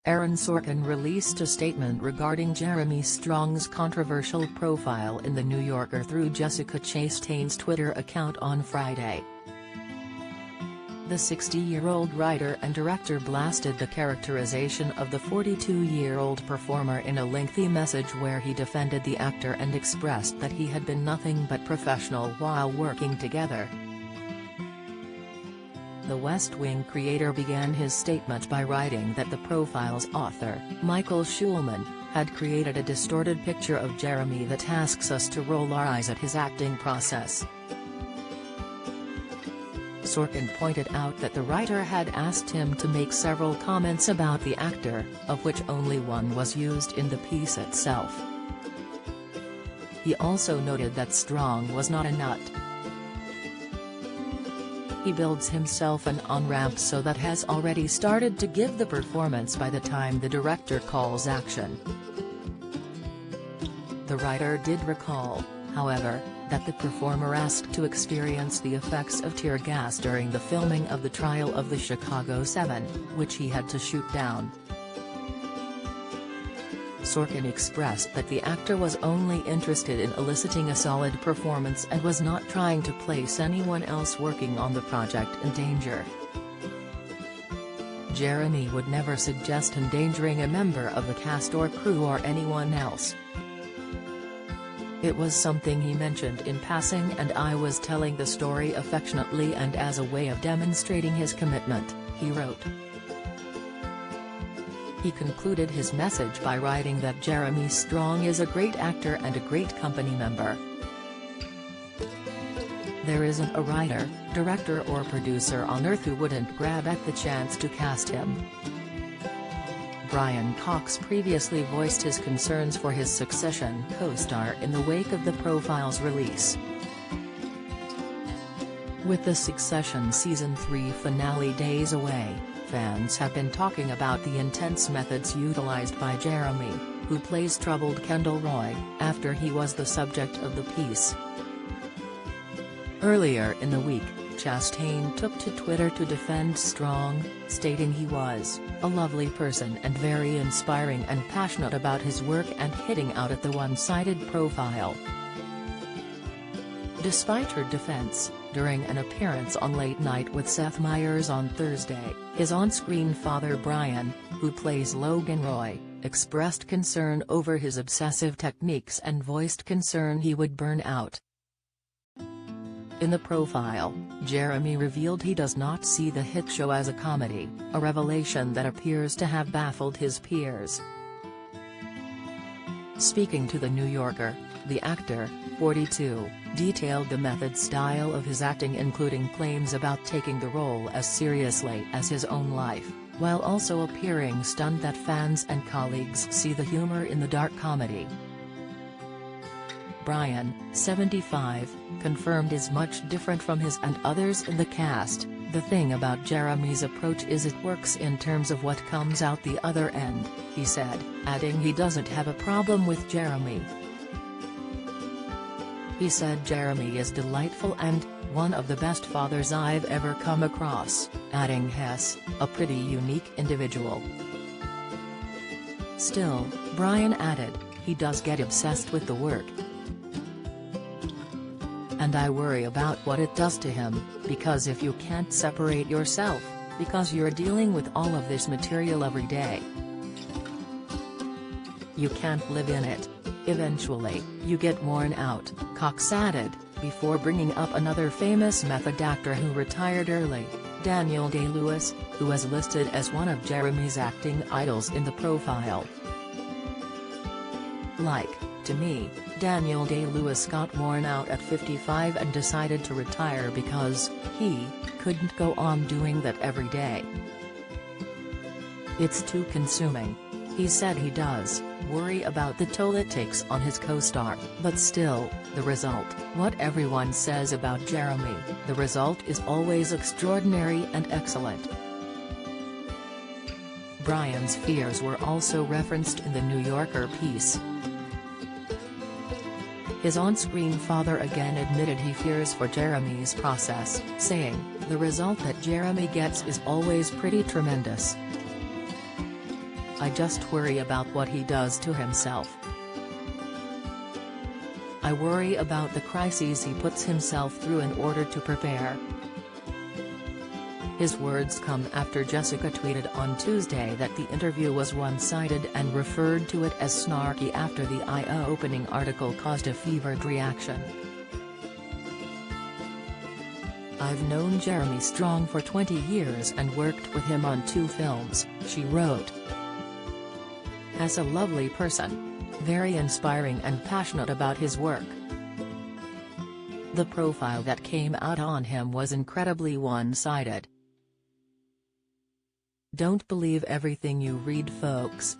Aaron Sorkin released a statement regarding Jeremy Strong's controversial profile in The New Yorker through Jessica Chastain's Twitter account on Friday. The 60-year-old writer and director blasted the characterization of the 42-year-old performer in a lengthy message where he defended the actor and expressed that he had been nothing but professional while working together. The West Wing creator began his statement by writing that the profile's author, Michael Schulman, had created a distorted picture of Jeremy that asks us to roll our eyes at his acting process. Sorkin pointed out that the writer had asked him to make several comments about the actor, of which only one was used in the piece itself. He also noted that Strong was not a nut. He builds himself an on-ramp so that has already started to give the performance by the time the director calls action. The writer did recall, however, that the performer asked to experience the effects of tear gas during the filming of the trial of the Chicago 7, which he had to shoot down. Sorkin expressed that the actor was only interested in eliciting a solid performance and was not trying to place anyone else working on the project in danger. Jeremy would never suggest endangering a member of the cast or crew or anyone else. It was something he mentioned in passing and I was telling the story affectionately and as a way of demonstrating his commitment, he wrote. He concluded his message by writing that Jeremy Strong is a great actor and a great company member. There isn't a writer, director or producer on earth who wouldn't grab at the chance to cast him. Brian Cox previously voiced his concerns for his Succession co-star in the wake of the profile's release. With the Succession Season 3 finale days away, fans have been talking about the intense methods utilized by Jeremy, who plays troubled Kendall Roy, after he was the subject of the piece. Earlier in the week, Chastain took to Twitter to defend Strong, stating he was a lovely person and very inspiring and passionate about his work and hitting out at the one-sided profile. Despite her defense, during an appearance on Late Night with Seth Meyers on Thursday, his on-screen father Brian, who plays Logan Roy, expressed concern over his obsessive techniques and voiced concern he would burn out. In the profile, Jeremy revealed he does not see the hit show as a comedy, a revelation that appears to have baffled his peers. Speaking to The New Yorker, the actor, 42, detailed the method style of his acting, including claims about taking the role as seriously as his own life, while also appearing stunned that fans and colleagues see the humor in the dark comedy. Brian, 75, confirmed is much different from his and others in the cast. The thing about Jeremy's approach is it works in terms of what comes out the other end, he said, adding he doesn't have a problem with Jeremy. He said Jeremy is delightful and one of the best fathers I've ever come across, adding he's a pretty unique individual. Still, Brian added, he does get obsessed with the work. And I worry about what it does to him, because if you can't separate yourself, because you're dealing with all of this material every day, you can't live in it. Eventually, you get worn out, Cox added, before bringing up another famous method actor who retired early, Daniel Day-Lewis, who was listed as one of Jeremy's acting idols in the profile. Like, to me, Daniel Day-Lewis got worn out at 55 and decided to retire because he couldn't go on doing that every day. It's too consuming. He said he does worry about the toll it takes on his co-star, but still, the result, what everyone says about Jeremy, the result is always extraordinary and excellent. Brian's fears were also referenced in the New Yorker piece. His on-screen father again admitted he fears for Jeremy's process, saying, "The result that Jeremy gets is always pretty tremendous. I just worry about what he does to himself. I worry about the crises he puts himself through in order to prepare." His words come after Jessica tweeted on Tuesday that the interview was one-sided and referred to it as snarky after the eye-opening article caused a fevered reaction. "I've known Jeremy Strong for 20 years and worked with him on 2 films," she wrote. "As a lovely person. Very inspiring and passionate about his work. The profile that came out on him was incredibly one-sided. Don't believe everything you read, folks.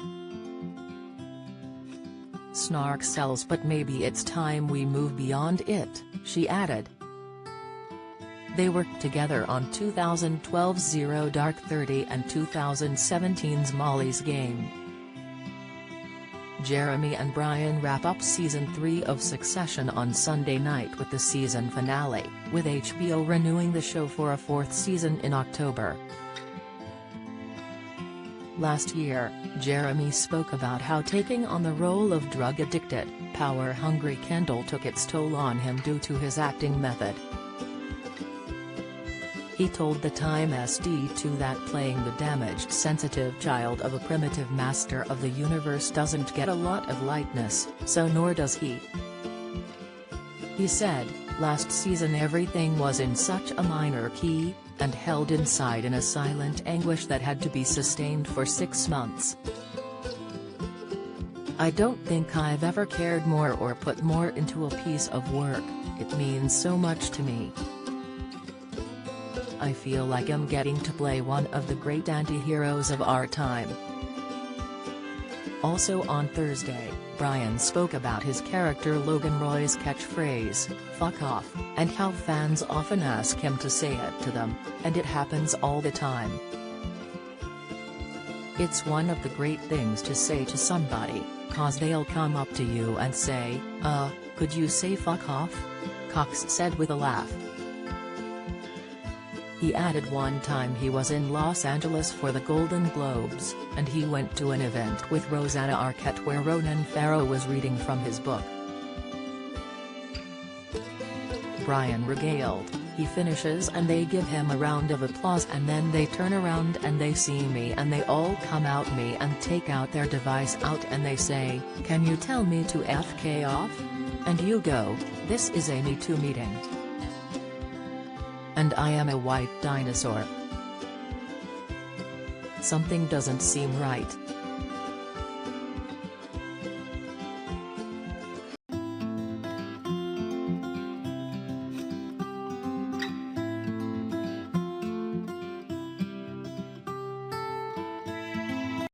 Snark sells, but maybe it's time we move beyond it," she added. They worked together on 2012's Zero Dark 30 and 2017's Molly's Game. Jeremy and Brian wrap up Season 3 of Succession on Sunday night with the season finale, with HBO renewing the show for a 4th season in October. Last year, Jeremy spoke about how taking on the role of drug-addicted, power-hungry Kendall took its toll on him due to his acting method. He told the Time SD2 that playing the damaged sensitive child of a primitive master of the universe doesn't get a lot of lightness, so nor does he. He said, "Last season everything was in such a minor key, and held inside in a silent anguish that had to be sustained for 6 months. I don't think I've ever cared more or put more into a piece of work. It means so much to me. I feel like I'm getting to play one of the great anti-heroes of our time." Also on Thursday, Brian spoke about his character Logan Roy's catchphrase, "fuck off," and how fans often ask him to say it to them, and it happens all the time. "It's one of the great things to say to somebody, 'cause they'll come up to you and say, could you say fuck off?" Cox said with a laugh. He added one time he was in Los Angeles for the Golden Globes, and he went to an event with Rosanna Arquette where Ronan Farrow was reading from his book. Brian regaled, "He finishes and they give him a round of applause and then they turn around and they see me and they all come out me and take out their device out and they say, 'Can you tell me to FK off?' And you go, 'This is a Me Too meeting. And I am a white dinosaur. Something doesn't seem right.'"